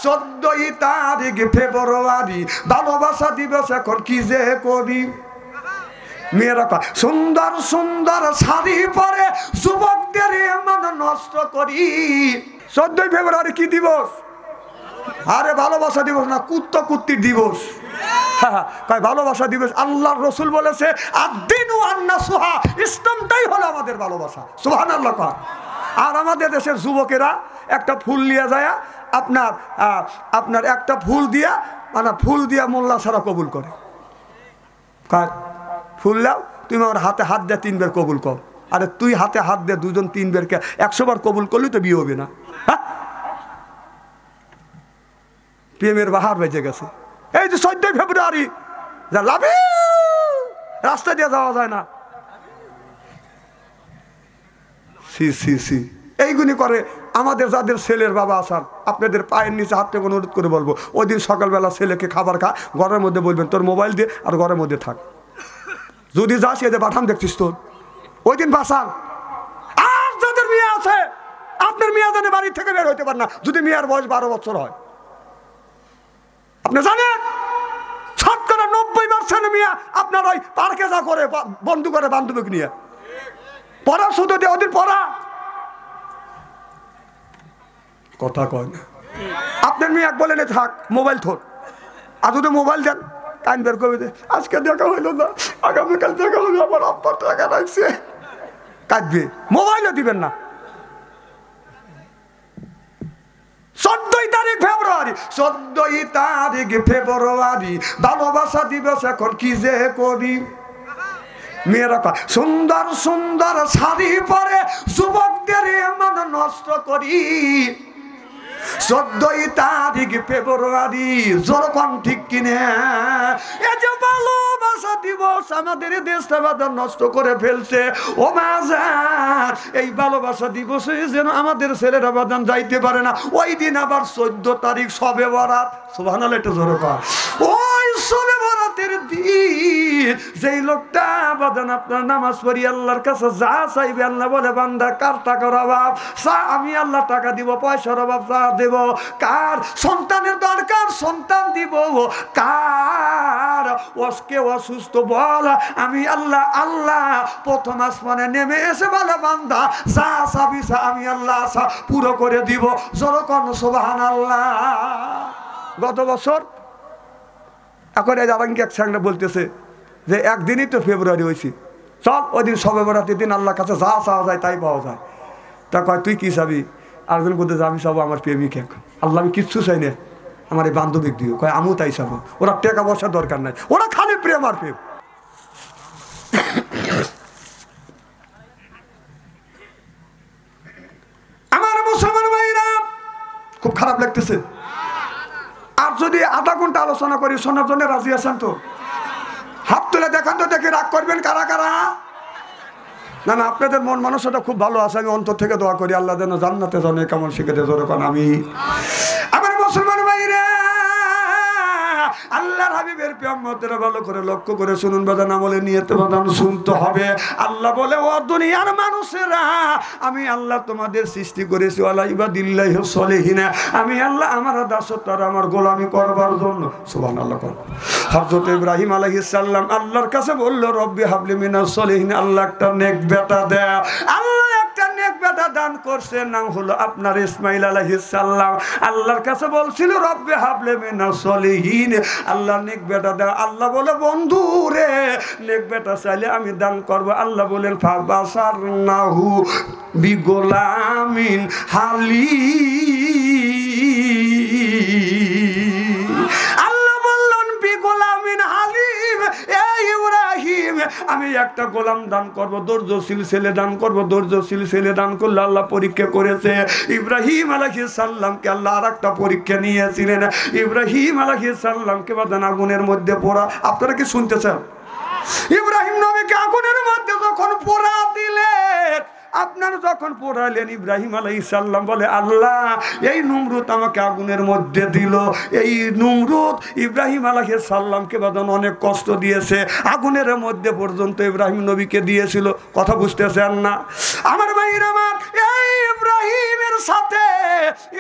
14ই তারিখ ফেব্রুয়ারি ভালোবাসা দিবস এখন কি যে করি মেয়েরা কয় সুন্দর সুন্দর শাড়ি পরে যুবকদের মন নষ্ট করি 14ই ফেব্রুয়ারি কি দিবস আরে ভালোবাসা দিবস না কুত্তা কুত্তির দিবস কয় ভালোবাসা দিবস আল্লাহর রাসূল বলেছে আদ-দীনু আন-নাসুহা ইসলামটাই হলো আমাদের ভালোবাসা সুবহানাল্লাহ কয় আর আমাদের দেশের যুবকেরা একটা ফুল নিয়ে যায় আপনার একটা ফুল দিয়া মানে ফুল দিয়া মোল্লা ছাড়া কবুল করে কয় ফুল লাও তুমি আমার হাতে হাত দিয়ে 3 বার কবুল কর আরে তুই হাতে হাত দিয়ে দুজন 3 বারকে 100 বার কবুল করলি তো বিয়ে হবে না প্রেমের বাহার বেজে গেছে এই যে 14ই ফেব্রুয়ারি যা লাভে রাস্তা দিয়ে যাওয়া যায় না সি সি সি এইগুলি করে আমাদের যাদের ছেলের বাবা আসার আপনাদের পায়ের নিচে হাত থেকে অনুরোধ করে বলবো ওই দিন সকালবেলা ছেলেকে খাবার খা ঘরের মধ্যে বলবেন তোর মোবাইল দিয়ে আর ঘরের মধ্যে থাক যদি যাস এদের পাঠান দেখছিস তোর ওই দিন বাসান আর যাদের মেয়ে আছে আপনার মেয়ে জানে বাড়ি থেকে বের হইতে পারে না যদি মেয়ের বয়স 12 বছর হয় আপনি জানেন শতকরা 90% মেয়ে আপনার ওই পার্কে যা করে বন্ধু করে বান্ধবীকে নিয়ে পড়া শুধু দিয়ে ওদের পড়া কথা কয় না আপনার মেয়ে এক বলেন থাক মোবাইল থোর আর যদি মোবাইল দেন টাইম বের করে দে আজকে দেখা হইলো না আগামীকাল দেখা হইলো আমার আব্বার টাকা রাখছে কাটবে মোবাইলও দিবেন না 14ই তারিখ ফেব্রুয়ারি 14ই তারিখ ফেব্রুয়ারি ভালোবাসা দিবস এখন কি যে করি মেয়েরা কয় সুন্দর সুন্দর শাড়ি পরে যুবকদের মন নষ্ট করি 14ই তারিখ ফেব্রুয়ারি যখন ঠিক কিনে এই যে ভালোবাসা দিবস আমাদের দেশটা বাজার নষ্ট করে ফেলছে ও মাজার এই ভালোবাসা দিবসে যেন আমাদের ছেলেরা বাজান যাইতে পারে না ওই দিন আবার 14 তারিখ শবে বরাত সুবহানাল্লাহ একটু জোরে কর ওই শবে বরাতের দিন যেই লোকটা বাজান আপনার নামাজ পড়ি আল্লাহর কাছে যা চাইবে আল্লাহ বলে বান্দা কার টাকার অভাব আমি আল্লাহ টাকা দিব পয়সার অভাব দেব কার সন্তানের দরকার সন্তান দিব কার ওকে অসুস্থ বল আমি আল্লাহ আল্লাহ প্রথম আসমানে নেমে এসে বলে বান্দা যা চাবি আমি আল্লাহ আশা পুরো করে দিব যখন সুবহানাল্লাহ গত বছর এখন এই জারাঙ্গি এক সঙ্গে বলতেছে যে একদিনই তো ফেব্রুয়ারি হয়েছি চল ওই দিন শবে বরাতের দিন আল্লাহর কাছে যা চাওয়া যায় তাই পাওয়া যায় তা কয় তুই কি চাবি আরেকজন বলতে আমি চাবো আমার প্রেমিক এক আল্লাহ আমি কিচ্ছু চাই না আমার এই বান্ধবিক দিও কয় আমিও তাই চাবো ওরা টাকা পয়সার দরকার নাই ওরা খালি প্রেম আর প্রেম আমার মুসলমান ভাইরা খুব খারাপ লাগতেছে আর যদি আধা ঘন্টা আলোচনা করি শোনার জন্য রাজি আছেন তো হাত তুলে দেখান তো দেখে রাগ করবেন কারা কারা না না আপনাদের মন মানসিকতা খুব ভালো আছে আমি অন্তর থেকে দোয়া করি আল্লাহ যেন জান্নাতে জানে কেমন শিখে দিয়ে যখন আমি আমার মুসলমান ভাইরা আল্লাহর হাবিবের প্রেমতেরা ভালো করে লক্ষ্য করে শুনুন বাজান আমলে নিয়তে বাজান শুনতে হবে আল্লাহ বলে ও দুনিয়ার মানুষেরা আমি আল্লাহ তোমাদের সৃষ্টি করেছি ওয়ালা ইবাদিল্লাহি সলিহিনা আমি আল্লাহ আমার দাসত্ব আর আমার গোলামি করবার জন্য সুবহানাল্লাহ কর হযরত ইব্রাহিম আলাইহিস সালাম আল্লাহর কাছে বলল রব্বি হাবলি মিনাস সলিহিন আল্লাহ একটা নেক বেটা দাও আল্লাহ একটা নেক বেটা দান করছে নাম হলো আপনার ইসমাঈল আলাইহিস সালাম আল্লাহর কাছে বলছিল রব্বি হাবলি মিনাস সলিহিন আল্লাহ নেক বেটা দাও আল্লাহ বলে বন্ধু রে নেক বেটা চাইলে আমি দান করব আল্লাহ বলেন ফাবাসারনাহু বিগোলামিন হালি আল্লাহ বললেন বিগোলামিন হালিম এই ইব্রাহিম আমি একটা গোলাম দান করব ধৈর্যশীল ছেলে দান করব ধৈর্যশীল ছেলে দান করলে আল্লাহ পরীক্ষা করেছে ইব্রাহিম আলাইহিস সালামকে আল্লাহ আরেকটা পরীক্ষা নিয়েছিলেন ইব্রাহিম আলাইহিস সালামকে বাদান আগুনের মধ্যে পোড়া আপনারা কি শুনতেছেন ইব্রাহিম নবীকে আগুনের মধ্যে যখন পোড়া দিলেন আপনারা যখন পোড়াইলেন ইব্রাহিম আলাইহিস সালাম বলে আল্লাহ এই নমরুদ আমাকে আগুনের মধ্যে দিল এই নমরুদ ইব্রাহিম আলাইহিস সালামকে বাদান অনেক কষ্ট দিয়েছে আগুনের মধ্যে পর্যন্ত ইব্রাহিম নবীকে দিয়েছিল কথা বুঝতেছেন না আমার ভাইরা আমার এই ইব্রাহিমের সাথে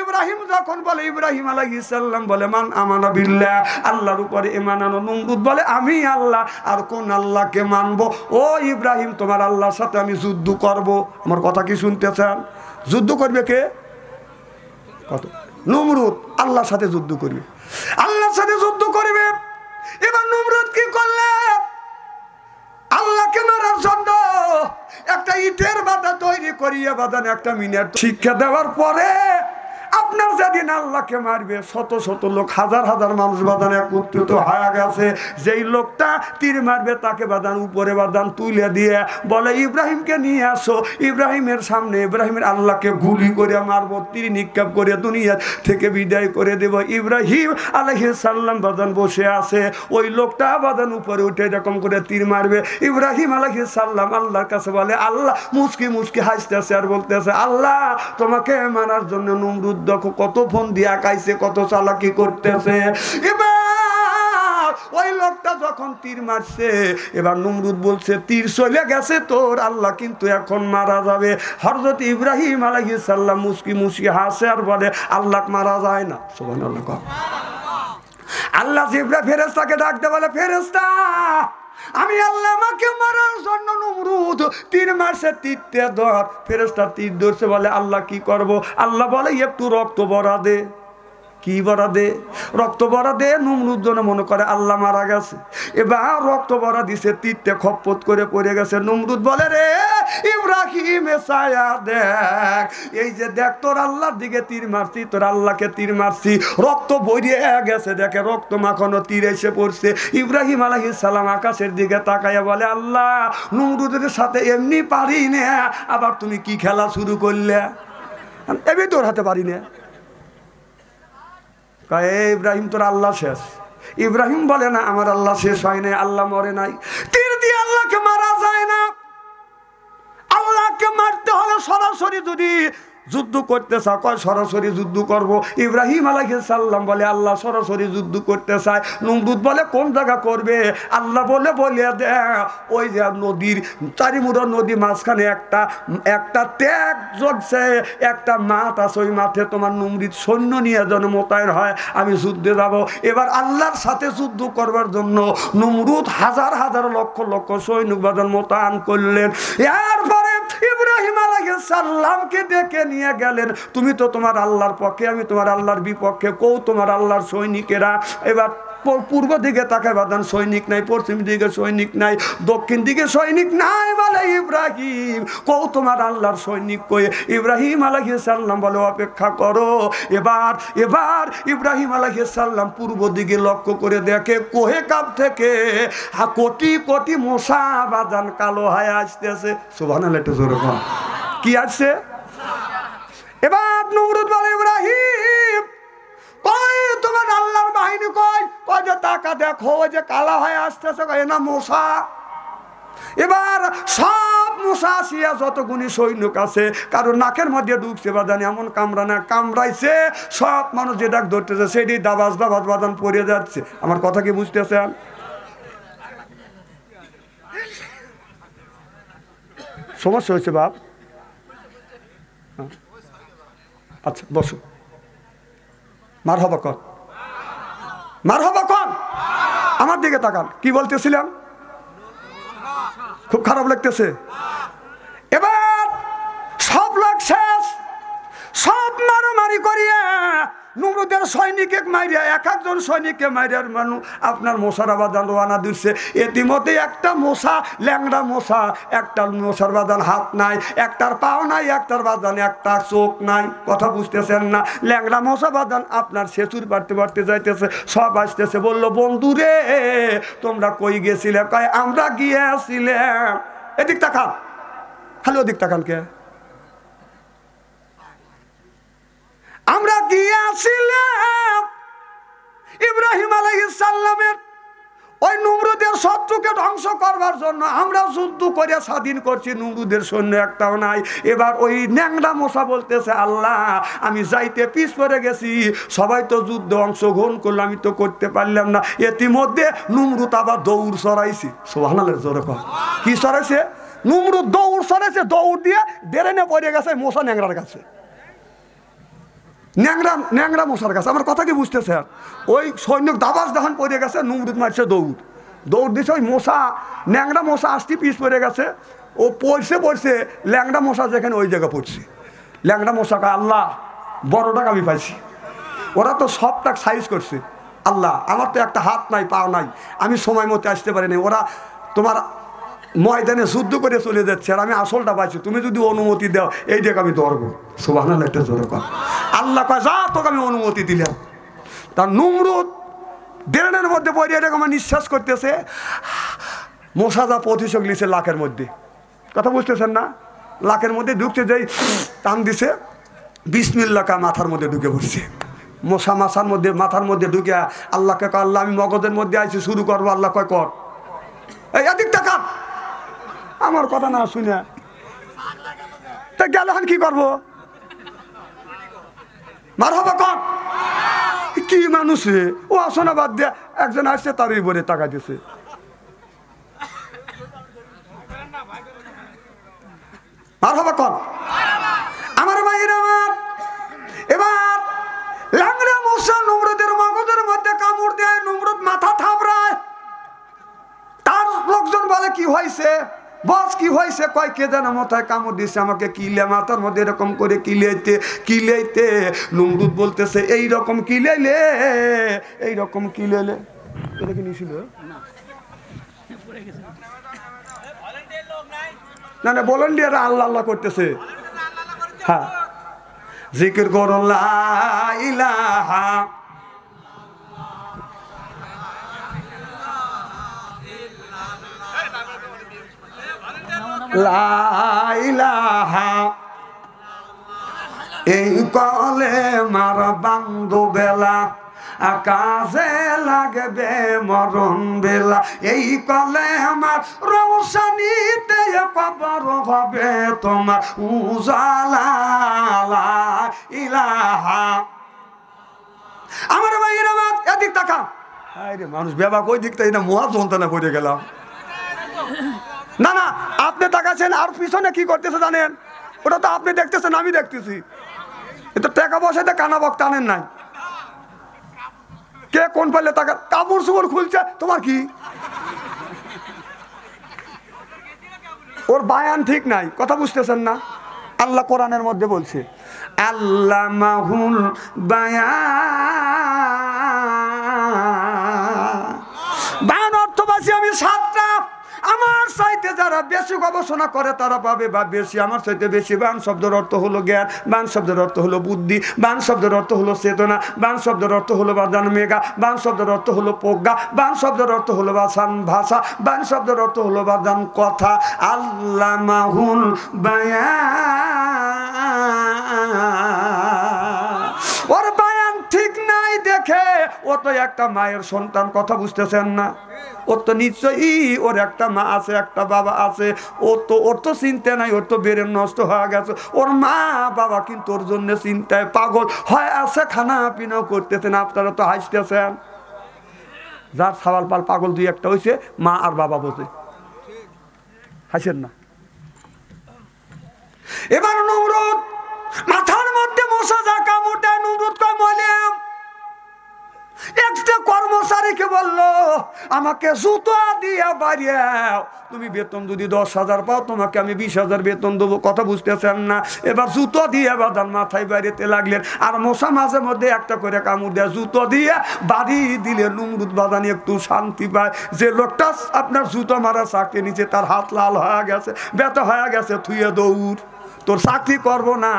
ইব্রাহিম যখন বলে, ইব্রাহিম আলাইহিস সালাম বলে মান আমানা বিল্লাহ, আল্লাহর উপরে ঈমান আনো। নমরুদ বলে আমি আল্লাহ, আর কোন আল্লাহকে মানবো? ও ইব্রাহিম, তোমার আল্লাহর সাথে আমি যুদ্ধ করব। আমার কথা কি শুনতেছেন? যুদ্ধ করবে কে? কত? নমরুদ আল্লাহর সাথে যুদ্ধ করবে, আল্লাহর সাথে যুদ্ধ করবে। এবার নমরুদ কি করলে? আল্লাহকে মারার জন্য একটা ইটের বাধা তৈরি করিয়ে বাদান একটা মিনিট শিক্ষা দেওয়ার পরে আপনার যেদিন আল্লাহকে মারবে, শত শত লোক, হাজার হাজার মানুষ বাদান একত্রিত হয়ে গেছে। যেই লোকটা তীর মারবে তাকে বাদান উপরে বাদান তুলে দিয়ে বলে ইব্রাহিমকে নিয়ে আসো। ইব্রাহিমের সামনে ইব্রাহিমের আল্লাহকে গুলি করে মারবো, তীর নিক্ষেপ করে দুনিয়া থেকে বিদায় করে দেব। ইব্রাহিম আলাইহিস সালাম বাদান বসে আছে, ওই লোকটা বাদান উপরে উঠে এরকম করে তীর মারবে। ইব্রাহিম আলাইহিস সালাম আল্লাহর কাছে বলে, আল্লাহ মুচকি মুচকি হাসতেছে আর বলতেছে, আল্লাহ তোমাকে মারার জন্য নমরুদ দেখো কত ফোন দিয়া কাইছে, কত চালাকি করতেছে। এবার ওই লোকটা যখন তীর মারছে, এবার নমরুদ বলছে তীর চলে গেছে তোর, আল্লাহ কিন্তু এখন মারা যাবে। হযরত ইব্রাহিম আলাইহিস সালাম মুচকি মুচকি হাসে আর বলে আল্লাহ মারা যায় না। সুবহানাল্লাহ। আল্লাহ জিবরাইল ফেরেশতাকে ডাকতে বলে, ফেরেশতা আমি আল্লাহ আমাকে মারার জন্য নমরুদ তীর মারছে, তীরতে ধর। ফেরেশতা তীর ধরছে, বলে আল্লাহ কি করব? আল্লাহ বলে একটু রক্ত ভরা দে। কি ভরা দে? রক্ত ভরা দে। নমরুদ যেন মনে করে আল্লাহ মারা গেছে, এবার রক্ত ভরা দিছে, তীরতে খপ্পত করে পড়ে গেছে। নমরুদ বলে, রে ইব্রাহিম ছায়া দেখ, এই যে দেখ তোর আল্লাহর দিকে তীর মারছি, তোর আল্লাহকে তীর মারছি, রক্ত বইরে গেছে, দেখে রক্ত মাখানো তীর এসে পড়ছে। ইব্রাহিম আলাইহিস সালাম আকাশের দিকে তাকাইয়া বলে, আল্লাহ নমরুদের সাথে এমনি পারি না, আবার তুমি কি খেলা শুরু করলে? এমনি তোর হাতে পারি না। ইব্রাহিম তোর আল্লাহ শেষ। ইব্রাহিম বলে না, আমার আল্লাহ শেষ হয় নাই, আল্লাহ মরে নাই। তীর দিয়ে আল্লাহকে মারা যায় না। আল্লাহকে মারতে হলে সরাসরি যদি যুদ্ধ করতে চাও, কয় সরাসরি যুদ্ধ করব। ইব্রাহিম আলাইহিস সালাম বলে আল্লাহ সরাসরি যুদ্ধ করতে চায়। নমরুদ বলে কোন জায়গা করবে? আল্লাহ বলে দে ওই যে নদীর চারিমুড়া নদী মাঝখানে একটা ত্যাগ জ্বলছে, একটা মাঠ আছে, ওই মাঠে তোমার নমরুদ সৈন্য নিয়ে যেন মোতায়েন হয়, আমি যুদ্ধে যাব। এবার আল্লাহর সাথে যুদ্ধ করবার জন্য নমরুদ হাজার হাজার লক্ষ লক্ষ সৈনিক বাদন মোতায়েন করলেন। এরপরে ইব্রাহিম আলাইহিস সালামকে ডেকে নিয়ে গেলেন, তুমি তো তোমার আল্লাহর পক্ষে, আমি তোমার আল্লাহর বিপক্ষে, কও তোমার আল্লাহর সৈনিকেরা। এবার পূর্ব দিকে তাকায় বাদান সৈনিক নাই, পশ্চিম দিকে সৈনিক নাই, দক্ষিণ দিকে সৈনিক নাই। বলে ইব্রাহিম কও তোমার আল্লাহর সৈনিক কই? ইব্রাহিম আলাইহিস সালাম বলে অপেক্ষা করো। এবার ইব্রাহিম আলাইহিস সালাম পূর্ব দিকে লক্ষ্য করে দেখে কোহে কাপ থেকে কোটি কোটি মশা বাদান কালো হয়ে আসতেছে। সুবহানাল্লাহ, একটু জোরে বল, কি আসছে? এবার নমরুদ বলে, ইব্রাহিম কই তোমার আল্লাহর বাহিনী কই? কই যে তাকা দেখো, ওই যে কালা হয়ে আসতেছে, কই না মশা। এবার সব মশা আসিয়া যতগুনি সৈনিক আছে কারো নাকের মধ্যে ঢুকছে বাদান, এমন কামড়াইছে, সব মানুষ যে ডাক ধরতেছে সেটি দাবাজ বাদান পড়ে যাচ্ছে। আমার কথা কি বুঝতেছেন? সমস্যা হয়েছে বাপ? আচ্ছা বসো, মারহাবা কর, মারহাবা কর। আমার দিকে তাকান, কি বলতেছিলাম? খুব খারাপ লাগতেছে। এবার সব লোক শেষ, সব মারামারি করিয়া নমরুদের সৈনিককে মারিয়া, এক একজন সৈনিককে মারিয়ার মানুষ আপনার মশার বাদান রোয়ানা দিচ্ছে। ইতিমধ্যে একটা মশা, ল্যাংড়া মশা, একটা মশার বাদান হাত নাই, একটার পাও নাই, একটার বাদান একটা চোখ নাই। কথা বুঝতেছেন না? ল্যাংড়া মশা বাদান আপনার শেষুর পারতে যাইতেছে, সব আসতেছে, বললো বন্ধু রে তোমরা কই গেছিলে? কয় আমরা গিয়েছিলাম। এদিক তাকান, খালি ওদিক তাকান কে? আমরা গিয়েছিলাম ইব্রাহিম আলাইহিস সালামের ওই নমরুদের শত্রুকে ধ্বংস করবার জন্য। আমরা যুদ্ধ করে স্বাধীন করছি, নমরুদের সৈন্য একটাও নাই। এবার ওই ন্যাংরা মশা বলতেছে, আল্লাহ আমি যাইতে পিছ পড়ে গেছি, সবাই তো যুদ্ধ অংশগ্রহণ করলো, আমি তো করতে পারলাম না। ইতিমধ্যে নমরুদ আবার দৌড় চড়াইছি। সুবহানাল্লাহ, জোরে কর। কি চড়াইছে? নমরুদ দৌড় সরেছে, দৌড় দিয়ে ডেরেনে পড়ে গেছে মশা ন্যাংরার কাছে, ন্যাংরা মশার কাছে। আমার কথা কি বুঝতেছে? ওই সৈনিক দাবাস যখন পড়ে গেছে, নমরুদ মারছে দৌড় দিছে, ওই মশা ন্যাংরা মশা আসতে পিস পড়ে গেছে, ও পড়ছে ল্যাংড়া মশা যেখানে ওই জায়গা পড়ছে। ল্যাংড়া মশাকে আল্লাহ বড় টাকা আমি পাইছি, ওরা তো সবটা সাইজ করছে, আল্লাহ আমার তো একটা হাত নাই পা নাই, আমি সময় মতো আসতে পারিনি, ওরা তোমার ময়দানে যুদ্ধ করে চলে যাচ্ছে, আর আমি আসলটা পাইছি, তুমি যদি অনুমতি দাও এই দিকে আমি ধরবো। সুবহানাল্লাহ, একটা জোরে কর। আল্লাহ কয় যা, তোকে আমি অনুমতি দিলাম। তার নমরুদ ড্রেনের মধ্যে পড়ে এরকম নিঃশ্বাস করতেছে, মশা যা প্রতিশোধ লিছে লাখের মধ্যে, কথা বুঝতেছেন না? লাখের মধ্যে ঢুকছে, যেই টান দিছে বিসমিল্লাহ কা মাথার মধ্যে ঢুকে পড়ছে। মশা মাথার মধ্যে ঢুকে আল্লাহকে কয় আল্লাহ আমি মগজের মধ্যে আইছি, শুরু করবো। আল্লাহ কয় কর, এই এদিক টাকা, আমার কথা না শুনে তা গেল, এখন কি করবো? মার হবা কর, কি মানুষ ও আসনা বাদ দিয়ে একজন আসছে তারই বলে টাকা দিছে। আর হবা কর আমার ভাইয়ের আমার। এবার ল্যাংড়া মশা নমরুদের মগজের মধ্যে কামড় দেয়, নমরুদ মাথা থাপড়ায়। তার লোকজন বলে কি হয়েছে বস, কি হয়েছে? কয় কে যেন মাথায় কামড় দিছে আমাকে, কিলে মাথার মধ্যে এরকম করে কিলাইতে। নমরুদ বলতেছে এইরকম কিলাইলে, এইরকম কিলাইলে। এটা কি নিছিল না? না ভলান্টিয়ার আল্লাহ আল্লাহ করতেছে। হ্যাঁ, জিকির করো লা ইলাহা লা ইলাহা, এই কলে মার বান্ধু বেলা আকাশে লাগবে মরণ বেলা, এই কলে আমার রৌশনীতে কবর হবে তোমার উজালা। লা ইলাহা। আমার ভাইয়ের আমার এদিক তাকা, আরে মানুষ বেবা কই দিক তাই না, মহা যন্ত্রণা পড়ে গেলাম। না না, আপনি তাকাচ্ছেন, আর পিছনে কি করতেছে জানেন? ওটা তো আপনি দেখতেছেন, আমি দেখতেছি। এটা টাকা পয়সাতে কানা বক টানেন নাই, কে কোন পাইলে টাকা কাপড় চোপড় খুলছে, তোমার কি? ওর বায়ান ঠিক নাই, কথা বুঝতেছেন না? আল্লাহ কোরআনের মধ্যে বলছে আল্লাহ মাহুল বায়ান অর্থবাসী আমি সাতটা। আমার চাইতে যারা বেশি গবেষণা করে তারা পাবে বা বেশি, আমার চাইতে বেশি। বান শব্দের অর্থ হলো জ্ঞান, বান শব্দের অর্থ হলো বুদ্ধি, বান শব্দের অর্থ হলো চেতনা, বান শব্দের অর্থ হলো বাদান মেঘা, বান শব্দের অর্থ হলো প্রজ্ঞা, বান শব্দের অর্থ হলো বাসান ভাষা, বান শব্দের অর্থ হলো বাদান কথা। আল্লাহ মাহুল বায়ান, ওর বায়ান ঠিক নাই দেখে ও তো একটা মায়ের সন্তান, কথা বুঝতেছেন না? ওর তো নিশ্চয়ই ওর একটা মা আছে, একটা বাবা আছে, ওর তো চিন্তা নাই, ওর তো বেরেন নষ্ট হয়ে গেছে। ওর মা বাবা কিন্তু ওর জন্য চিন্তায় পাগল হয় আছে, খানা পিনাও করতেছেন। আপনারা তো হাসতেছেন, যার সাওয়াল পাল পাগল দুই একটা হয়েছে, মা আর বাবা বোঝে, হাসেন না। এবার নমরুদ মাথার মধ্যে মশা যা কামড় দেয়, নমরুদ কয় মলিয়াম। একটা কর্মচারীকে বললো আমাকে জুতো দিয়ে বাড়িয়াও, তুমি বেতন যদি 10,000 পাও তোমাকে আমি 20,000 বেতন দেবো, কথা বুঝতেছেন না? এবার জুতো দিয়ে বাদান মাথায় বাড়িতে লাগলেন, আর মশা মাঝে মধ্যে একটা করে কামড় দেয়, জুতো দিয়ে বাড়ি দিলে নমরুদ বাদানি একটু শান্তি পায়। যে লোকটা আপনার জুতো মারা চাকরি নিচে, তার হাত লাল হয়ে গেছে, ব্যথা হয়ে গেছে, থুয়ে দৌড়, তোর চাকরি করবো না,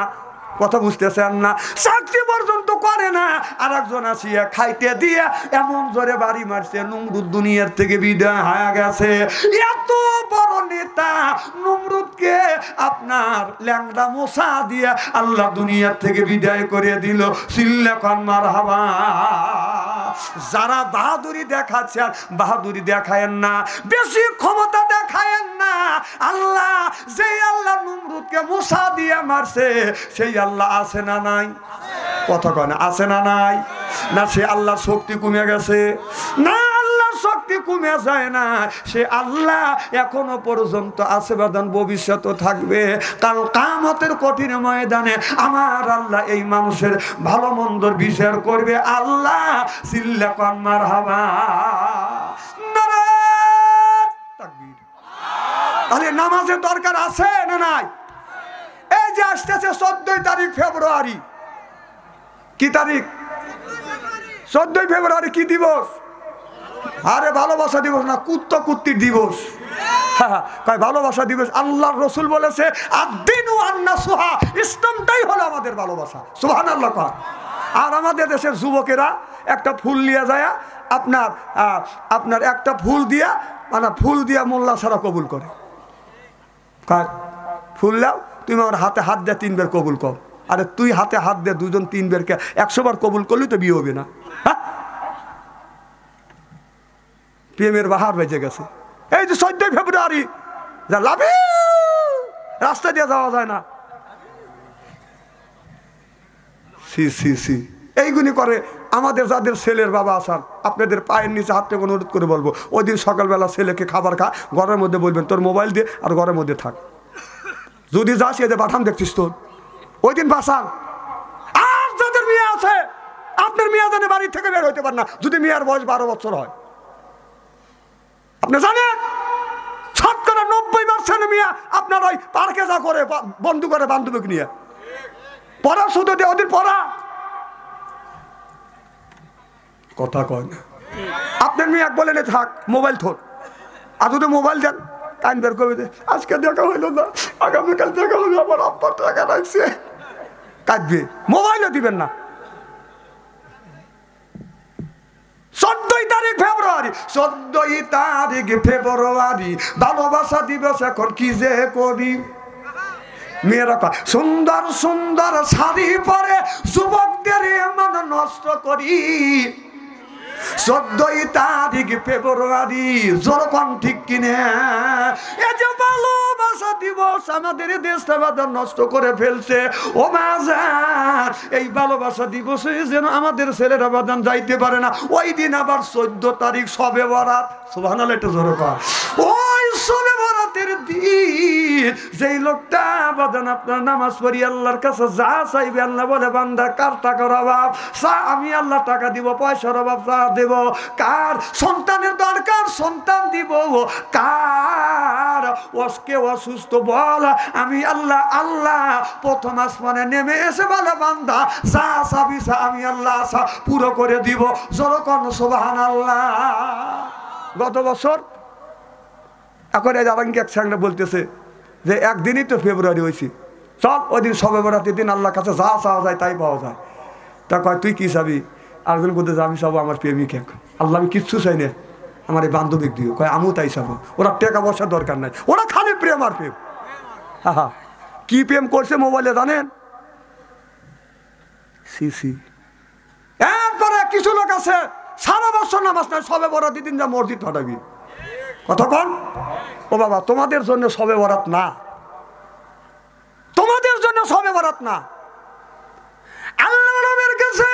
কথা বুঝতেছেন না? চাকরি পর্যন্ত করে না, আর একজন আসিয়া খাইতে দিয়ে এমন জোরে বাড়ি মারছে, নমরুদ দুনিয়ার থেকে বিদায় হয়ে গেছে। এত বড় নেতা নমরুদকে আপনার ল্যাংড়া মশা দিয়ে আল্লাহ দুনিয়ার থেকে বিদায় করে দিল। সিল্লাকান মারহাবা। যারা বাহাদুরি দেখাচ্ছেন, বাহাদুরি দেখায়েন না, বেশি ক্ষমতা দেখায়েন না। আল্লাহ, যেই আল্লাহ নমরুদকে মশা দিয়ে মারছে, সেই আল্লাহ আছে না নাই? কথা কয় না, আছে না নাই? না সে আল্লাহর শক্তি কমে গেছে? না, আল্লাহর শক্তি কমে যায় না, সে আল্লাহ এখনো পর্যন্ত আছে বাদান, ভবিষ্যৎও থাকবে। কাল কিয়ামতের কঠিন ময়দানে আমার আল্লাহ এই মানুষের ভালো মন্দর বিচার করবে। আল্লাহ চিল্লা কোন মারহাবা, নারায়ে তাকবীর। তাহলে নামাজের দরকার আছে না নাই? এই যে আসতেছে 14 তারিখ ফেব্রুয়ারি, কি তারিখ? 14 ফেব্রুয়ারি কি দিবস? আরে ভালোবাসা দিবস না, কুত্তা কুত্তির দিবস। ভালোবাসা দিবস। আল্লাহর রাসূল বলেছে আদ-দীনু আন-নাসুহা, ইসলামটাই হলো আমাদের ভালোবাসা। সুবহানাল্লাহ। আর আমাদের দেশের যুবকেরা একটা ফুল নিয়ে যায়, আপনার একটা ফুল দিয়া, মানে ফুল দিয়া মোল্লা ছাড়া কবুল করে। ফুল দাও, তুমি আমার হাতে হাত দিয়ে 3 বার কবুল কর। আরে তুই হাতে হাত দিয়ে 2 জন 3 বারকে 100 বার কবুল করলি তো বিয়ে হবে না? প্রেমের বাহার বেজে গেছে। এই যে 14 ফেব্রুয়ারি যা লাভে রাস্তা দিয়ে যাওয়া যায় না। সি সি সি এইগুলি করে আমাদের যাদের ছেলের বাবা আসান, আপনাদের পায়ের নিচে হাত থেকে অনুরোধ করে বলবো, ওই দিন সকালবেলা ছেলেকে খাবার খা, ঘরের মধ্যে বলবেন তোর মোবাইল দিয়ে আর ঘরের মধ্যে থাক। যদি যাস এদের পাঠান দেখছিস তোর, ওই দিন বাসান। আর যাদের মেয়ে আছে, আপনার মেয়ে জানে বাড়ি থেকে বের হইতে পারে না যদি মেয়ের বয়স 12 বছর হয়। আপনি জানেন শতকরা 90% মেয়ে আপনার ওই পার্কে যা করে, বন্ধু করে বান্ধবীকে নিয়ে পড়া, শুধু দিয়ে ওদের পড়া কথা কয় না। আপনার মেয়ে বলেন থাক মোবাইল থোর, আর যদি মোবাইল দেন টাইম বের করে দে, আজকে দেখা হইলো না, আগামীকাল দেখা হবে, আমার আব্বার টাকা রাখছে, কাঁদবে। মোবাইলও দিবেন না। 14 তারিখ ফেব্রুয়ারি, 14 তারিখ ফেব্রুয়ারি ভালোবাসা দিবস। এখন কি যে করি, মেয়েরা সুন্দর সুন্দর শাড়ি পরে যুবকদের মন নষ্ট করি। 14 তারিখ ফেব্রুয়ারি, যখন ঠিক কিনে এই যে ভালোবাসা দিবস আমাদের দেশটা বাজার নষ্ট করে ফেলছে। ও মাজার, এই ভালোবাসা দিবসে যেন আমাদের ছেলেরা বাজান যাইতে পারে না। ওই দিন আবার 14 তারিখ শবে বরাত। সুবহানাল্লাহ, একটু জোরে কর। ওই শবে বরাতের দিন যেই লোকটা বাজান আপনার নামাজ পড়ি আল্লাহর কাছে যা চাইবে, আল্লাহ বলে বান্দা কার টাকার অভাব চা, আমি আল্লাহ টাকা দিব, পয়সার অভাব চা দেব, কার সন্তানের দরকার সন্তান দিব, কার কেউ অসুস্থ বল আমি আল্লাহ। আল্লাহ প্রথম আসমানে নেমে এসে বলে বান্দা যা চাবি চা, আমি আল্লাহ আশা পুরো করে দিব। যখন সুবহানাল্লাহ। গত বছর এখন এই আবাঙ্কি একসঙ্গে বলতেছে যে একদিনই তো ফেব্রুয়ারি হয়েছে, চল ওই দিন শবে বরাতের দিন আল্লাহর কাছে যা চাওয়া যায় তাই পাওয়া যায়। তা কয় তুই কি চাবি? আরেকজন বলতে আমি চাবো আমার প্রেমিক এক, আল্লাহ আমি কিচ্ছু চাই না, আমার এই বান্ধবিক দিও। কয় আমিও তাই চাবো। ওরা টাকা পয়সার দরকার নাই, ওরা খালি প্রেম আর প্রেম। হা কি প্রেম করছে মোবাইলে জানেন? সি সি। এরপরে কিছু লোক আছে সারা বছর নামাজ নাই, শবে বরাতের দিন যা মসজিদ ফাটাবি। কতক্ষণ? ও বাবা, তোমাদের জন্য শবে বরাত না, তোমাদের জন্য শবে বরাত না। আল্লাহ নবীর কাছে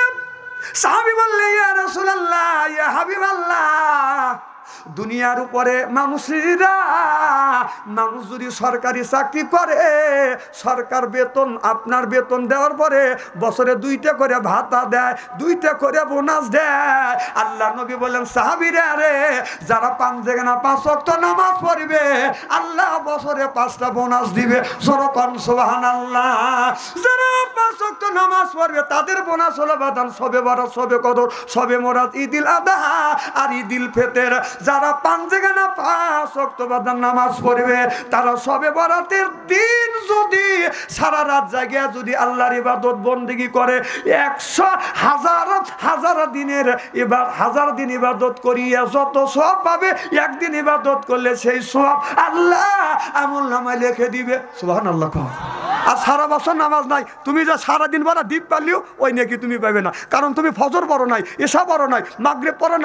সাহাবী বললেন ইয়া রাসূলুল্লাহ, ইয়া হাবিবাল্লাহ, দুনিয়ার উপরে মানুষেরা, মানুষ যদি সরকারি চাকরি করে, সরকার বেতন আপনার বেতন দেওয়ার পরে বছরে 2টা করে ভাতা দেয়, 2টা করে বোনাস দেয়। আল্লাহ নবী বলেন সাহাবীরা রে, যারা 5 জায়গা 5 ওয়াক্ত নামাজ পড়বে আল্লাহ বছরে 5টা বোনাস দিবে। যখন সুবহানাল্লাহ, যারা 5 ওয়াক্ত নামাজ পড়বে তাদের বোনাস হলো বাদান শবে বরাত, শবে কদর, শবে বরাত, ঈদুল আযহা আর ঈদুল ফিতর। যারা 5 জায়গা 5 ওয়াক্ত বাদান নামাজ পড়বে তারা শবে বরাতের দিন যদি সারা রাত জাগিয়া যদি আল্লাহর ইবাদত বন্দেগী করে 100,000 দিনের এবার 1000 দিন ইবাদত করিয়া যত সওয়াব পাবে, একদিন ইবাদত করলে সেই সওয়াব আল্লাহ আমলনামায় লিখে দিবে। সুবহানাল্লাহ। আর সারা বছর নামাজ নাই, তুমি যা সারাদিন বলা দ্বীপ পারলেও ওই নাকি তুমি পাবে না, কারণ তুমি ফজর পড়ো নাই, ইশা পড়ো নাই, মাগরিব পড়ো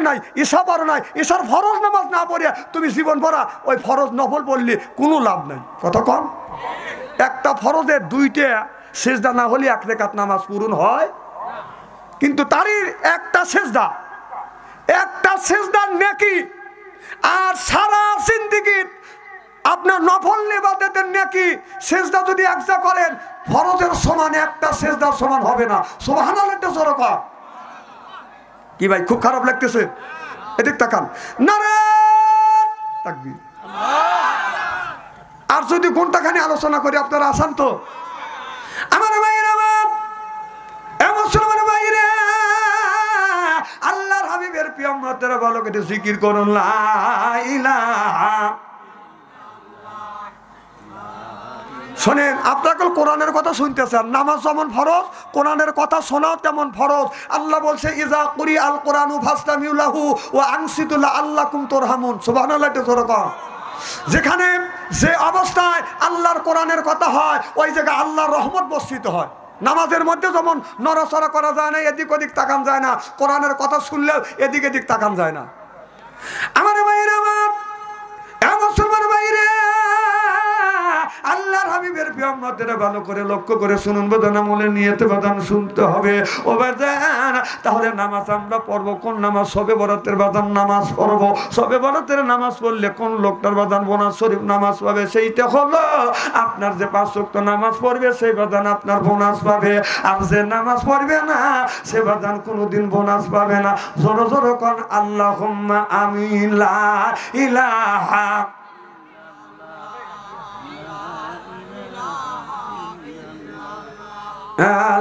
নাই, ইশা পড়ো নাই, ইশার ফরজ নামাজ না পড়িয়া তুমি জীবন ভরা ওই ফরজ নফল পড়লে কোনো লাভ নাই। কত কম? একটা ফরজের 2টা সেজদা না হলে 1 রাকাত নামাজ পূরণ হয়, কিন্তু তারই একটা সেজদা একটা সেজদার নেকি আর সারা জিন্দেগীর আপনার নফল ইবাদতের নেকি সেজদা যদি একজা করেন ফরজের সমান একটা সেজদার সমান হবে না। সুবহানাল্লাহ জোরে কর। কি ভাই খুব খারাপ লাগতেছে? এদিক তাকান। নারে তাকবীর। আর যদি ঘন্টাখানি আলোচনা করি আপনারা আসান তো? আমার ভাইরা, আমার মুসলমান ভাইরা, আল্লাহর হাবিবের প্রিয় উম্মতেরা ভালো করে জিকির করুন লা ইলাহা। শোনেন, আপনাকে কোরআনের কথা শুনতেছেন, নামাজ যেমন ফরজ কোরআনের কথা শোনাও তেমন ফরজ। আল্লাহ বলছে ইজা কুরি আল কোরআনু ফাসতামিউ লাহু ওয়া আনসিতু লাআল্লাকুম তুরহামুন। সুবহানাল্লাহ জোরে কর। যেখানে যে অবস্থায় আল্লাহর কোরআনের কথা হয় ওই জায়গায় আল্লাহর রহমত বর্ষিত হয়। নামাজের মধ্যে যেমন নড়াচড়া করা যায় না, এদিক ওদিক তাকান যায় না, কোরআনের কথা শুনলেও এদিক এদিক তাকান যায় না। আমার ভাইরা, আমার মুসলমান ভাইরা, আল্লাহর হাবিবের প্রিয় উম্মতেরা ভালো করে লক্ষ্য করে শুনুন, বাদান আমলে নিয়তে বাদান শুনতে হবে। ও বাদান, তাহলে নামাজ আমরা পড়বো কোন নামাজ? শবে বরাতের বাদান নামাজ পড়বো। শবে বরাতের নামাজ পড়লে কোন লোকটার বাদান বোনাস শরীফ নামাজ পাবে? সেইটা হলো আপনার যে 5 ওয়াক্ত নামাজ পড়বে সেই বাদান আপনার বোনাস পাবে। আর যে নামাজ পড়বে না সে বাদান কোনোদিন বোনাস পাবে না। জোরে জোরে কোন আল্লাহুম্মা আমিন। লা ইলাহা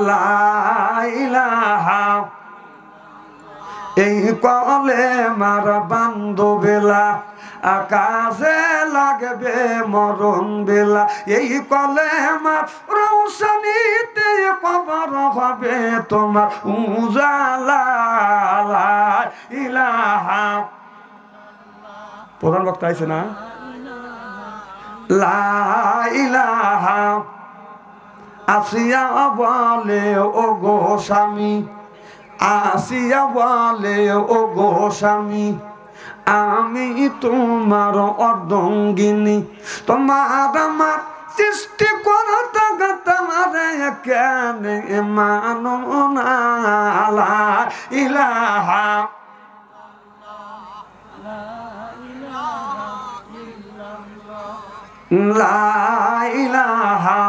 লা ইলাহা। এই কলে মার বান্ধবেলা আকাশে লাগবে মরণ বেলা। এই কলে মার রৌশনীতে কবর হবে তোমার উজালা। লা ইলাহা। প্রধান বক্তা আছে না? লা ইলাহা। আসিয়া বলে ও গো স্বামী, আসিয়া বলে ও গো স্বামী, আমি তোমার অর্ধাঙ্গিনী। তোমার আমার সৃষ্টি করতে তোমার কেন মানো না। লা ইলাহা। লা ইলাহা।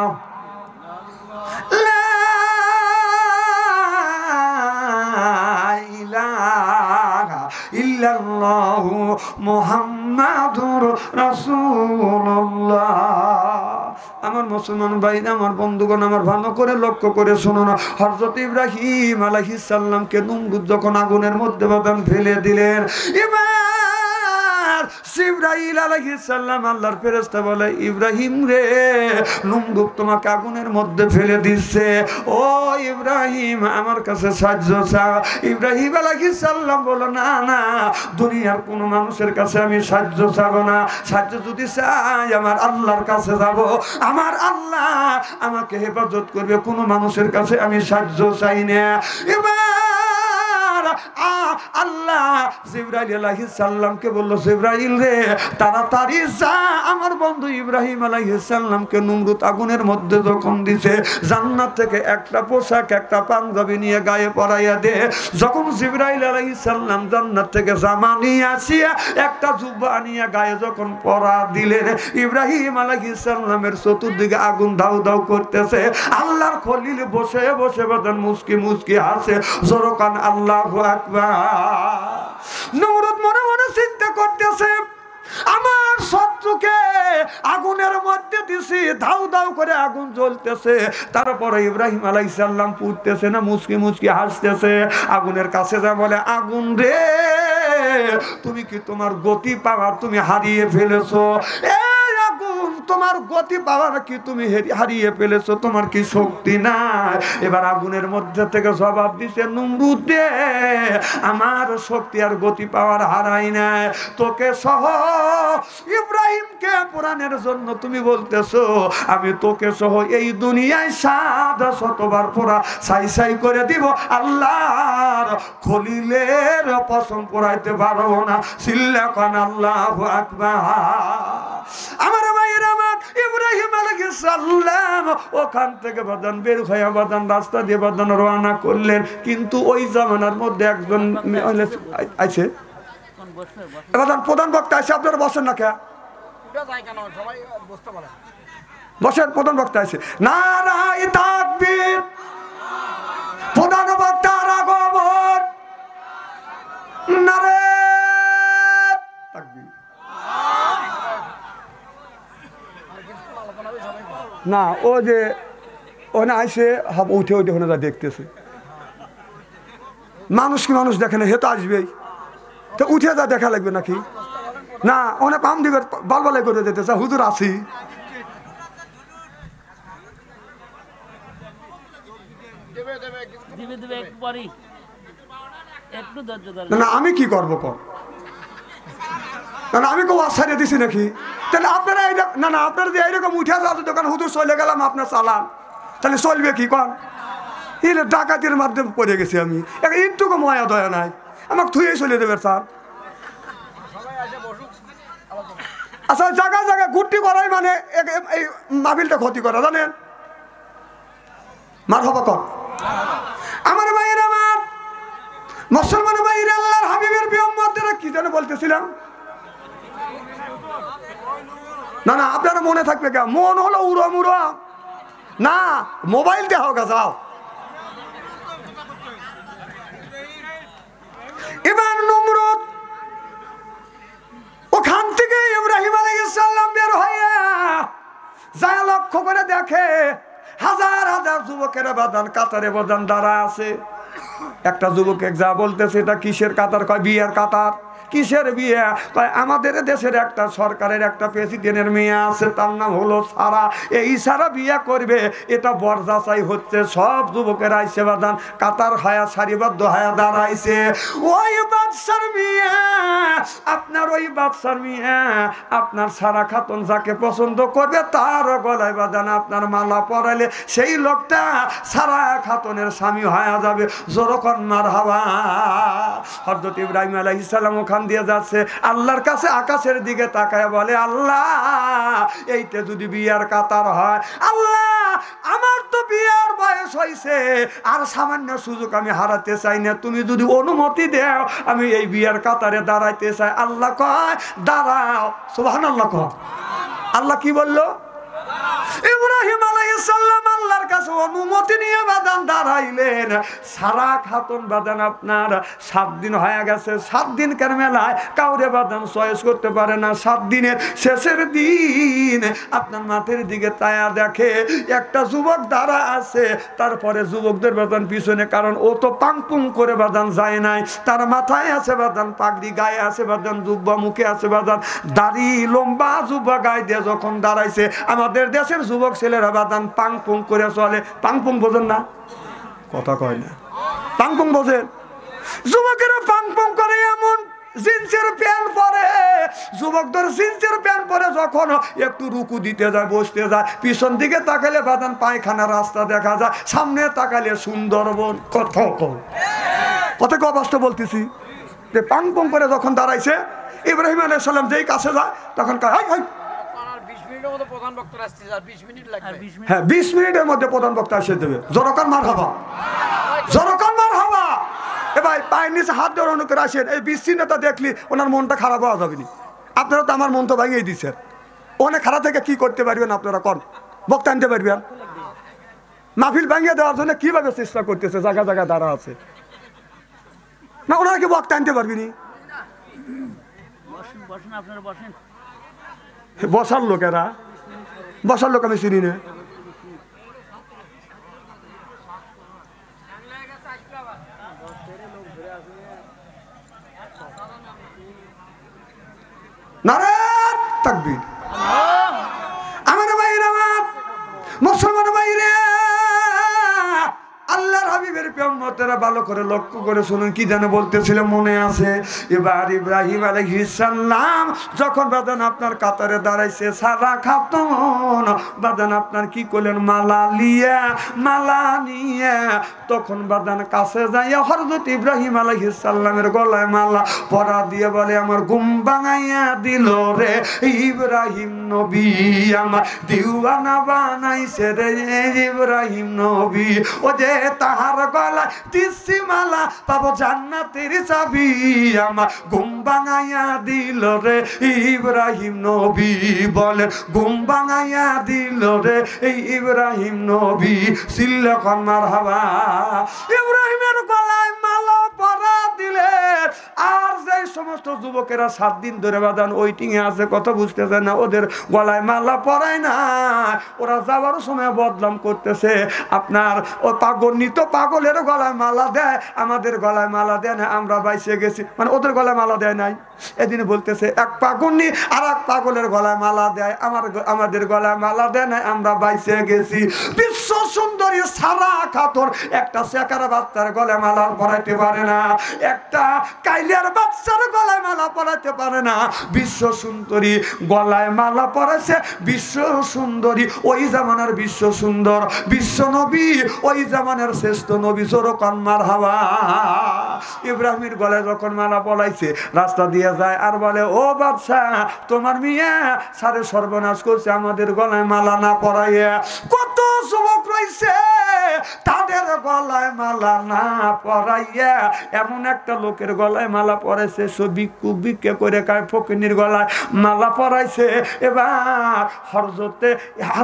ইল্লাল্লাহু মুহাম্মাদুর রাসূলুল্লাহ। আমার মুসলমান ভাইরা, আমার বন্ধুগণ, আমার ভালো করে লক্ষ্য করে শুনুন। হযরত ইব্রাহিম আলাইহিস সালামকে নমরুদ যখন আগুনের মধ্যে বাদান ফেলে দিলেন, জিবরাইল আলাইহিস সালাম আল্লাহর ফেরেশতা বলে, ইব্রাহিম রে, নমরুদ তোমাকে আগুনের মধ্যে ফেলে দিচ্ছে। ও ইব্রাহিম, আমার কাছে সাহায্য চাও। ইব্রাহিম আলাইহিস সালাম বলে, না না, দুনিয়ার কোন মানুষের কাছে আমি সাহায্য চাবো না। সাহায্য যদি চাই আমার আল্লাহর কাছে যাব। আমার আল্লাহ আমাকে হেফাজত করবে, কোন মানুষের কাছে আমি সাহায্য চাই না। আল্লাহ জিবরাইল আলাইহিস সালামকে বলল, জিবরাইল রে, তাড়াতাড়ি যা আমার বন্ধু ইব্রাহিম আলাইহিস সালামকে নমরুদ আগুনের মধ্যে যখন দিছে, জান্নাত থেকে একটা পোশাক, একটা পাঞ্জাবি নিয়ে গায়ে পরাইয়া দে। যখন জিবরাইল আলাইহিস সালাম জান্নাত থেকে জামা নিয়ে আসিয়া একটা জুব্বা নিয়ে গায়ে যখন পরা দিলেন, ইব্রাহিম আলাইহিস সালামের চতুর্দিকে আগুন দাউ দাউ করতেছে। আল্লাহর খলিল বসে বসে বাদান মুস্কি মুস্কি হাসে। জোরকান আল্লাহু আকবার। নমরুদ মনে মনে চিন্তা করতেছে, আমার শত্রুকে আগুনের মধ্যে দিছি, ধাউ ধাউ করে আগুন জ্বলতেছে, তারপরে ইব্রাহিম আলাইহিস সালাম পুড়তেছে না, মুস্কি মুস্কি হাসতেছে। আগুনের কাছে যা বলে, আগুন রে, তুমি কি তোমার গতি পাওয়ার তুমি হারিয়ে ফেলেছো? তোমার গতি পাওয়ার কি তুমি হারিয়ে ফেলেছো? তোমার কি শক্তি নাই? এবার আগুনের মধ্যে থেকে জবাব দিছে, নমরুদ দে, আমার শক্তি আর গতি পাওয়ার হারাই নাই। তোকে সহ ইব্রাহিমকে পোড়ানোর জন্য তুমি বলতেছো, আমি তোকে সহ এই দুনিয়ায় 700বার পোড়া ছাই ছাই করে দিব, আল্লাহর খলিলের পশম পোড়াইতে পারবো না। চিল্লা কান আল্লাহু আকবার। আমার ভাইয়েরা, আমার ইব্রাহিম আলাইহিস সালাম ওখান থেকে বাদান বের হয়ে বাদান রাস্তা দিয়ে বাদান রওনা করলেন। কিন্তু ওই জামানার মধ্যে একজন আছে বাদান প্রধান বক্তা আছে, আপনারা বসেন না কে? বসেন, প্রধান বক্তা আছে। নারায়ে তাকবীর, প্রধান বক্তার আগমন, নারায়ে তাকবীর। না ও যে ওখানে আইসে উঠে উঠে ওখানে যা দেখতেছে, মানুষ কি মানুষ দেখে না, হে তো আসবেই, তো উঠে যা দেখা লাগবে নাকি? না অনেক পাম দিবে বালবালাই করে যেতেছে, হুজুর আসি। না আমি কি করবো কর, না আমি কেউ আশ্চর্য দিছি নাকি? তাহলে আপনারা না না আপনারা যে এইরকম উঠে যাওয়া দোকান হুজুর চলে গেলাম আপনার চালান, তাহলে চলবে কি কর? এর ডাকাতির মাধ্যমে পড়ে গেছি আমি, একটুকু ময়া দয়া নাই, আমাকে থুয়ে চলে দেবে স্যার। আচ্ছা জায়গায় জায়গায় গুটি করাই মানে এই মাহফিলটা ক্ষতি করা, জানেন? মার হবা কর আমার ভাইয়ের, আমার মুসলমান ভাইয়ের, আল্লাহর হাবিবের প্রিয় উম্মতেরা, কি যেন বলতেছিলাম? না না আপনারা মনে থাকবে কে? মন হলো উড়ো মুড়ো, না মোবাইল দেওয়া হোক। যাও এবার নমরুদ ওখান থেকে ইব্রাহিম আলাইহিস সালাম বের হইয়া যায়, লক্ষ্য করে দেখে হাজার হাজার যুবকেরা বাদান কাতারে বাদান দাঁড়া আছে। একটা যুবক যা বলতেছে, এটা কিসের কাতার? কয় বিয়ের কাতার। কিসের বিয়ে? কয় আমাদের দেশের একটা সরকারের একটা প্রেসিডেন্টের মেয়ে আছে, তার নাম হলো সারা, এই সারা বিয়ে করবে, এটা বরযাচাই হচ্ছে। সব যুবকেরা আইসে বাদান কাতার হায়া সারিবদ্ধ হায়া দাঁড়াইছে। ওই বাদশার মেয়ে, আপনার ওই বাদশার মেয়ে, আপনার সারা খাতুন যাকে পছন্দ করবে তার গলায় বাদান আপনার মালা পরাইলে সেই লোকটা সারা খাতুনের স্বামী হয়ে যাবে। জোরকন মারহাবা। হযরত ইব্রাহিম আলাইহিস সালাম ওখান দিয়ে যাচ্ছে, আল্লাহর কাছে আকাশের দিকে তাকায় বলে, আল্লাহ এইটা যদি বিয়ার কাতার হয়, আল্লাহ আমার তো বিয়ার বয়স হয়েছে, আর সামান্য সুযোগ আমি হারাতে চাই না, তুমি যদি অনুমতি দাও আমি এই বিয়ার কাতারে দাঁড়াইতে চাই। আল্লাহ কয় দাঁড়াও। সুবহানাল্লাহ কয়। আল্লাহ কি বললো? ইব্রাহিম আলাইহিস সালাম আল্লাহর কাছে অনুমতি নিয়ে বাদান দাঁড়াইলেন। সারা খাতুন বাদান আপনার 7 দিন হয়ে গেছে। 7 দিন কেন মেলায় কাউরে বাদান চয়েস করতে পারে না। 7 দিনের শেষের দিন আপনার মাঠের দিকে তায়া দেখে একটা যুবক দাঁড়া আছে। তারপরে যুবকদের বাদান পিছনে, কারণ ও তো পাংপুং করে বাদান যায় নাই, তার মাথায় আছে বাদান পাগড়ি, গায়ে আছে বাদান জুব্বা, মুখে আছে বাদান দাড়ি, লম্বা জুব্বা গায়ে দিয়ে যখন দাঁড়াইছে, আমাদের দেশের যুবক ছেলেরা বাদান পাংপুং করে চলে। পাংপুং বোঝেন না? কথা কয় না। পাংপুং বোঝেন? যুবকেরা পাংপুং করে, এমন জিন্সের প্যান্ট পরে, যুবকদের জিন্সের প্যান্ট পরে যখন একটু রুকু দিতে যায়, বসতে যায়, পিছন দিকে তাকালে বাদান পায়খানা রাস্তা দেখা যায়, সামনে তাকালে সুন্দরবন। কথা কত অবস্থা বলতেছি যে পাংপুং করে যখন দাঁড়াইছে, ইব্রাহিম আলাইহিস সালাম যেই কাছে যায় তখন কয়, হাই হাই 20 মিনিটের মধ্যে প্রধান বক্তা এসে দেবে। জনগণ মারহাবা, জনগণ মারহাবা। এ ভাই পায়ের নিচে হাত ধরে অনেকে আসেন, এই বিচ্ছিন্নতা দেখলি ওনার মনটা খারাপ হওয়া যাবে না। আপনারা তো আমার মন তো ভাঙিয়ে দিচ্ছেন, অনেক খারাপ থেকে কি করতে পারবেন আপনারা? কন বক্তা আনতে পারবেন? মাহফিল ভাঙিয়ে দেওয়ার জন্য কিভাবে চেষ্টা করতেছে, জায়গা জায়গা দাঁড়া আছে না, ওনারা কি বক্তা আনতে পারবেনি? বসার লোকেরা, বসার লোক আমি চিনি না। নারায়ে তাকবীর। আমার ভাইরা, আমার মুসলমান ভাইরা, আল্লাহর হাবিবের উম্মতেরা ভালো করে লক্ষ্য করে শুনুন, কি যেন বলতেছিল মনে আছে? এবার ইব্রাহিম আলাইহিস সালাম যখন বাদান আপনার কাতারে দাঁড়াইছে, সারা খাতুন বাদান আপনার কি করলেন? মালা নিয়ে তখন বাদান কাছে যাইয়া হযরত ইব্রাহিম আলাইহিস সালামের গলায় মালা পরা দিয়ে বলে আমার ঘুম ভাঙাইয়া দিল রে ইব্রাহিম নবী, আমার দিওয়ানা বানাইছে রে ইব্রাহিম নবী। ও যে তাহার গলায় দিছি মালা পাবো জান্নাতের চাবি, আমার ঘুম ভাঙাইয়া দিল রে ইব্রাহিম নবী। বলে ঘুম ভাঙাইয়া দিল রে এই ইব্রাহিম নবী। সিল্লাখন মারহাবা। ইব্রাহিমের গলায় মালা পরা দিলে আর যে সমস্ত যুবকেরা 7 দিন ধরে বাদান ওয়েটিংয়ে আছে, কথা বুঝতেছে না, ওদের গলায় মালা পরায় না, ওরা যাওয়ার সময় বদনাম করতেছে। আপনার ও পাগল পাগলের গলায় মালা দেয়, আমাদের গলায় মালা দেয় না, আমরা বাইসে গেছি, মানে ওদের গলায় মালা দেয় নাই। এদিন বলতেছে এক পাগলনি আর এক পাগলের গলায় মালা দেয়, আমাদের গলায় মালা দেয় না, আমরা বাইসে গেছি। বিশ্ব সুন্দরী সারা খাতুন একটা সেকারা বাচ্চার গলায় মালা পরাইতে পারে না, একটা কাইলিয়ার বাচ্চার গলায় মালা পরাইতে পারে না। বিশ্ব সুন্দরী গলায় মালা পরাইছে, বিশ্ব সুন্দরী ওই জামানার বিশ্ব সুন্দর বিশ্ব নবী, ওই জামানার শ্রেষ্ঠ নবী। জোরকান মারহাবা। ইব্রাহিমের গলায় যখন মালা পরাইছে রাস্তা দিয়ে যায় আর বলে ও বাদশা তোমার মিয়া সারে সর্বনাশ করছে আমাদের গলায় মালা না পরাইয়া। কত যুবক রয়েছে তাদের গলায় মালা না পরাইয়া এমন একটা লোকের গলায় মালা পরাইছে, সে ভিক্ষে করে খায়, ফকিনীর গলায় মালা পরাইছে। এবার হযরতে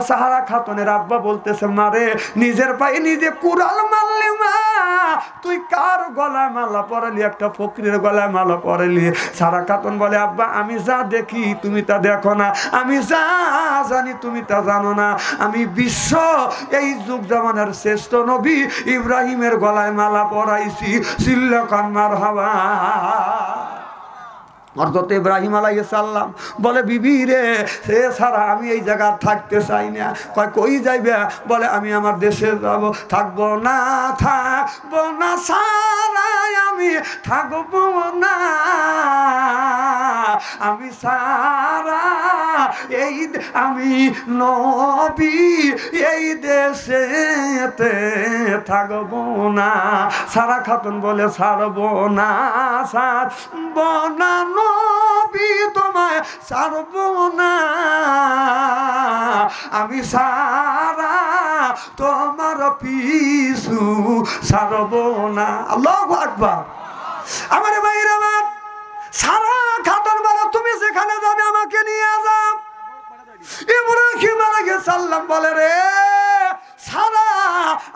সাহারা খাতুনের আব্বা বলতেছে মারে নিজের পায়ে নিজে কুড়াল মারলি মা, তুই কার গলায় মালা পরালি? একটা ফকিরের গলায় মালা পরালি। সারা খাতুন বলে আব্বা আমি যা দেখি তুমি তা দেখো না, আমি যা জানি তুমি তা জানো না, আমি বিশ্ব এই যুগ জামানার শ্রেষ্ঠ নবী ইব্রাহিমের গলায় মালা পরাইছি। সিল্লাকান মারহাবা। হযরত ইব্রাহিম আলাইহিস সালাম বলে বিবি রে সে সারা আমি এই জায়গা থাকতে চাই না। কয় কই যাইবে? বলে আমি আমার দেশে যাব। থাকবো না সারা আমি থাকবো না, আমি সারা এই আমি নবী এই দেশেতে থাকবো না। সারা খাতুন বলে ছাড়বো না, ছাড়বো না নবী তোমায় ছাড়বো না, আমি সারা তোমার পিছু ছাড়বো না। আল্লাহু আকবার। আমার ভাইরা আমার সারা খাতুন বলে তুমি যেখানে যাবে আমাকে নিয়ে যাও। ইব্রাহিম আলাইহিস সালাম বলে রে সারা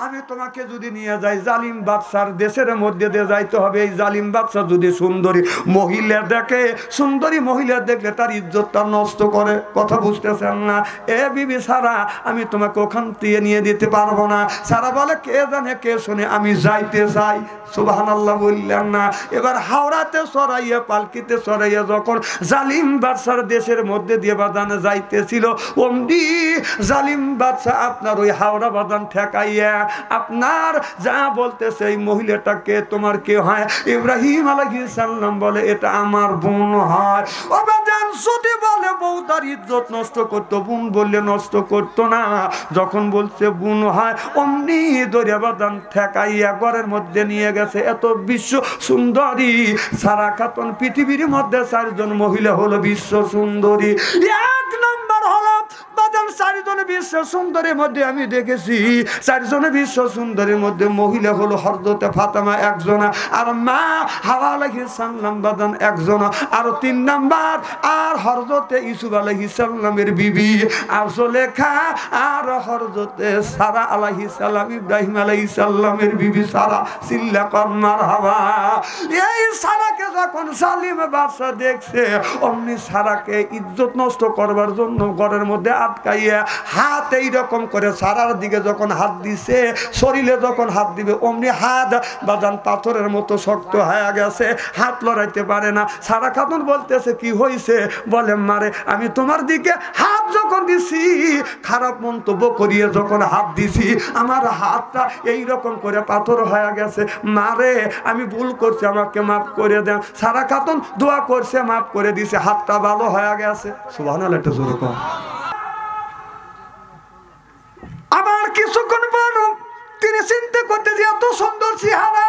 আমি তোমাকে যদি নিয়ে যাই জালিম বাদশার দেশের মধ্যে দিয়ে যাইতে হবে। এই জালিম বাদশা যদি সুন্দরী মহিলা দেখে, সুন্দরী মহিলা দেখলে তার ইজ্জতটা নষ্ট করে, কথা বুঝতেছেন না? এ বিবি সারা আমি তোমাকে ওখান থেকে নিয়ে দিতে পারবো না। সারা বলে কে জানে কে শুনে আমি যাইতে চাই। সুবহানাল্লাহ বললেন না? এবার হাওড়াতে সরাইয়া পালকিতে সরাইয়া যখন জালিম বাদশার দেশের মধ্যে দিয়ে বাদানে যাইতেছিল, অমনি জালিম বাদশা আপনার ওই হাওড়া বাদান ঠেকাইয়া আপনার যা বলতেছে এই মহিলাটাকে তোমার কে হয়? ইব্রাহিম আলাইহিস সালাম বলে এটা আমার বোন হয়। ও বাদান যদি বলে বউ তার ইজ্জত নষ্ট করতো, বোন বললে নষ্ট করতো না। যখন বলছে বোন হয় অমনি দরিয়া বাদান ঠেকাইয়া ঘরের মধ্যে নিয়ে গেছে। এত বিশ্ব সুন্দরী সারা খাতুন। পৃথিবীর মধ্যে 4 জন মহিলা হলো বিশ্ব সুন্দরী। 1 নম্বর হলো বাদান 4 জন বিশ্ব সুন্দরীর মধ্যে আমি দেখেছি 4 জন বিশ্ব সুন্দরীর মধ্যে মহিলা হলো হযরতে ফাতেমা একজনা, আর মা হাওয়া আলাইহিস সালাম বাদান একজনা, আর 3 নাম্বার আর হযরতে ইউসুফ আলাইহিস সালামের বিবি আর জুলেখা, আর হযরতে সারা আলাইহিস সালাম ইব্রাহিম আলাইহিস সালামের বিবি সারা। সিল্লাকান মারহাবা। এই সারাকে যখন জালিম বাদশা দেখছে অমনি সারাকে ইজ্জত নষ্ট করবার জন্য ঘরের মধ্যে আটকাইয়া হাত এইরকম করে সারার দিকে যখন হাত দিছে, শরীরে যখন হাত দিবে অমনি হাত বাদান পাথরের মতো শক্ত হয়ে গেছে, হাত লড়াইতে পারে না। সারা খাতুন বলতেছে কি হয়েছে? বলে মারে আমি তোমার দিকে হাত যখন দিছি, খারাপ মন্তব্য করিয়ে যখন হাত দিছি, আমার হাতটা এইরকম করে পাথর হয়ে গেছে, মারে আমি ভুল করছি আমাকে মাফ করে দেন। সারা খাতুন দোয়া করছে, মাফ করে দিছে, হাতটা ভালো হয়ে গেছে। সুবহানাল্লাহ। একটা জোরে কর। আবার কিছুক্ষণ পর তিনি চিন্তা করতে যে এত সুন্দর চেহারা,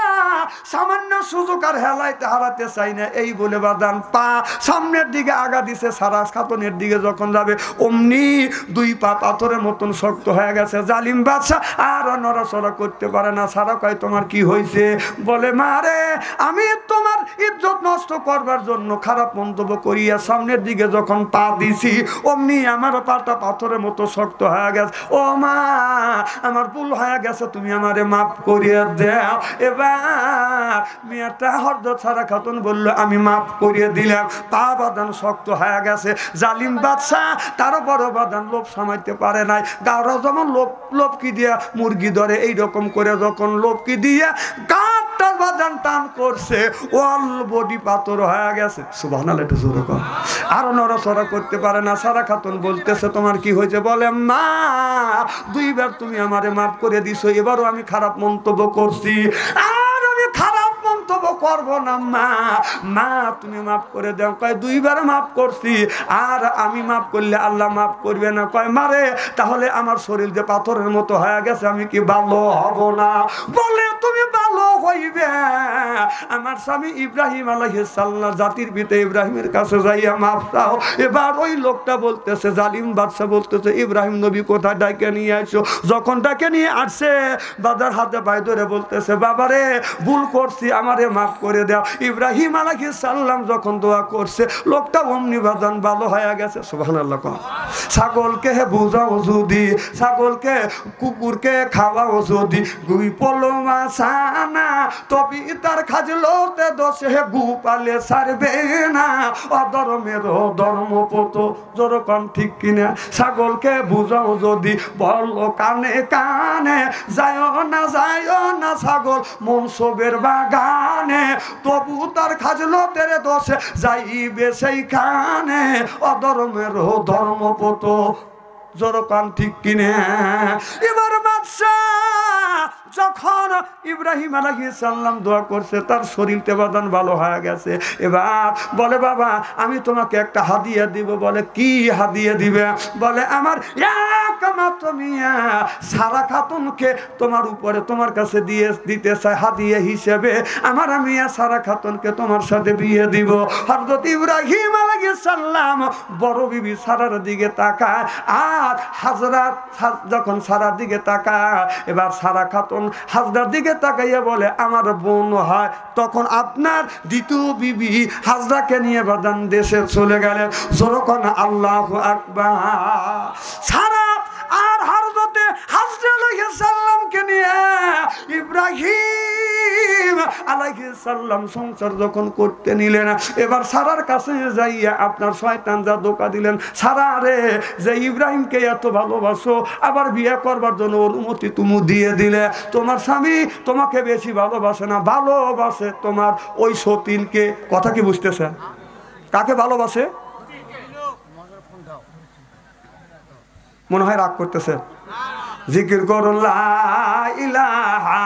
সামান্য সুযোগ আর হেলাইতে হারাতে চাই না, এই বলে বাদান পা সামনের দিকে আগা দিছে সারা খাতুনের দিকে যখন যাবে অমনি দুই পা পাথরের মতন শক্ত হয়ে গেছে। জালিম বাদশা আর নড়াচড়া করতে পারে না। সারা কয় তোমার কি হয়েছে? বলে মা রে, আমি তোমার ইজ্জত নষ্ট করবার জন্য খারাপ মন্তব্য করিয়া সামনের দিকে যখন পা দিছি অমনি আমার পাটা পাথরের মতো শক্ত হয়ে গেছে। ও মা, আমার ভুল হয়ে গেছে, তুমি আমারে মাফ করিয়া দাও। এবার মেয়েটা হরদত সারা খাতুন বললো আমি মাফ করিয়ে দিলাম। পা বাদান শক্ত হয়ে গেছে। জালিম বাদশাহ তারও বড় বাদান লোভ সামাইতে পারে নাই। গাওরা যেমন লোভকি দিয়া মুরগি ধরে এইরকম করে যখন লোভকি দিয়া গাঁটটা বাদান টান করছে, অল বডি পাথর হয়ে গেছে। সুবহানাল্লাহ, একটু জোরে কর। আরো নড়াচড়া করতে পারে না। সারা খাতুন বলতেছে তোমার কি হয়েছে? বলে মা, দুইবার তুমি আমারে মাফ করে দিছো, এবারও আমি খারাপ মন্তব্য করছি, আর আমি খারাপ মন্তব্য করব না মা। মা তুমি মাফ করে দাও। কয় দুইবার মাফ করছি, আর আমি মাফ করলে আল্লাহ মাফ করবে না। কয় মারে, তাহলে আমার শরীর যে পাথরের মতো হয়ে গেছে, আমি কি ভালো হব না? বলে তুমি ভালো হইবে। আমার স্বামী ইব্রাহিম আলাইহিস সালাম জাতির পিতা ইব্রাহিমের কাছে যাইয়া মাফ চাও। এবার ওই লোকটা বলতেছে, জালিম বাদশা বলতেছে ইব্রাহিম নবী কোথায়? ডাকে নিয়ে আসো। যখন ডাকে নিয়ে আসছে বাবার হাতে পায়ে ধরে বলতেছে বাবারে ভুল করছি, আমারে মাফ করে দাও। ইব্রাহিম আলাইহিস সালাম যখন দোয়া করছে লোকটা অমনি বাদান ভালো হয়ে গেছে। সুবহানাল্লাহ। ছাগলকে বুঝাও যদি, ছাগলকে কুকুরকে খাওয়াও যদি, গুই পলো মাছানা তবে তার খাজলোতে দোষে গু পালে ছাড়বে না। অধর্মের ধর্মপত, যেরকম ঠিক কিনা? ছাগলকে বুঝাও যদি, বলো কানে কানে, যায় না ছাগল মনসবের বাগানে, তবু তার খাজলতের দোষে যাইবে সেইখানে। অধর্মের ধর্মপত, যেরকম ঠিক কিনে? এবার বাদশা যখন ইব্রাহিম আলাইহিস সালাম দোয়া করছে তার শরীরতে বাদান ভালো হয়ে গেছে। এবার বলে বাবা আমি তোমাকে একটা হাদিয়া দিব। বলে কি হাদিয়া দিবে? বলে আমার একমাত্র মিয়া সারা খাতুনকে তোমার উপরে তোমার কাছে দিতে চাই হাদিয়া হিসেবে। আমার মিয়া সারা খাতুনকে তোমার সাথে বিয়ে দিব। হযরত ইব্রাহিম আলাইহিস সালাম বড় বিবি সারার দিকে তাকায়, আর হাজরা যখন সারার দিকে তাকায়, এবার সারা খাতুন হাজরার দিকে তাকাইয়া বলে আমার বোন হয়। তখন আপনার দ্বিতীয় বিবি হাজরাকে নিয়ে বাদান দেশে চলে গেলেন। যখন আল্লাহু আকবার। সারা আর হযরতে হাজরা আলাইহিস সালামকে নিয়ে ইব্রাহিম আলাইহিস সালাম সংসার যখন করতে নিলেন, এবার সারার কাছে যাইয়া আপনার শয়তান যা ধোঁকা দিলেন, সারা রে যে ইব্রাহিমকে এত ভালোবাসো, আবার বিয়ে করবার জন্য অনুমতি তুমি দিয়ে দিলে। তোমার স্বামী তোমাকে বেশি ভালোবাসে না, ভালোবাসে তোমার ওই সতীনকে। কথা কি বুঝতেছেন? কাকে ভালোবাসে? মনে হয় রাগ করতেছে। জিকির করুন লা ইলাহা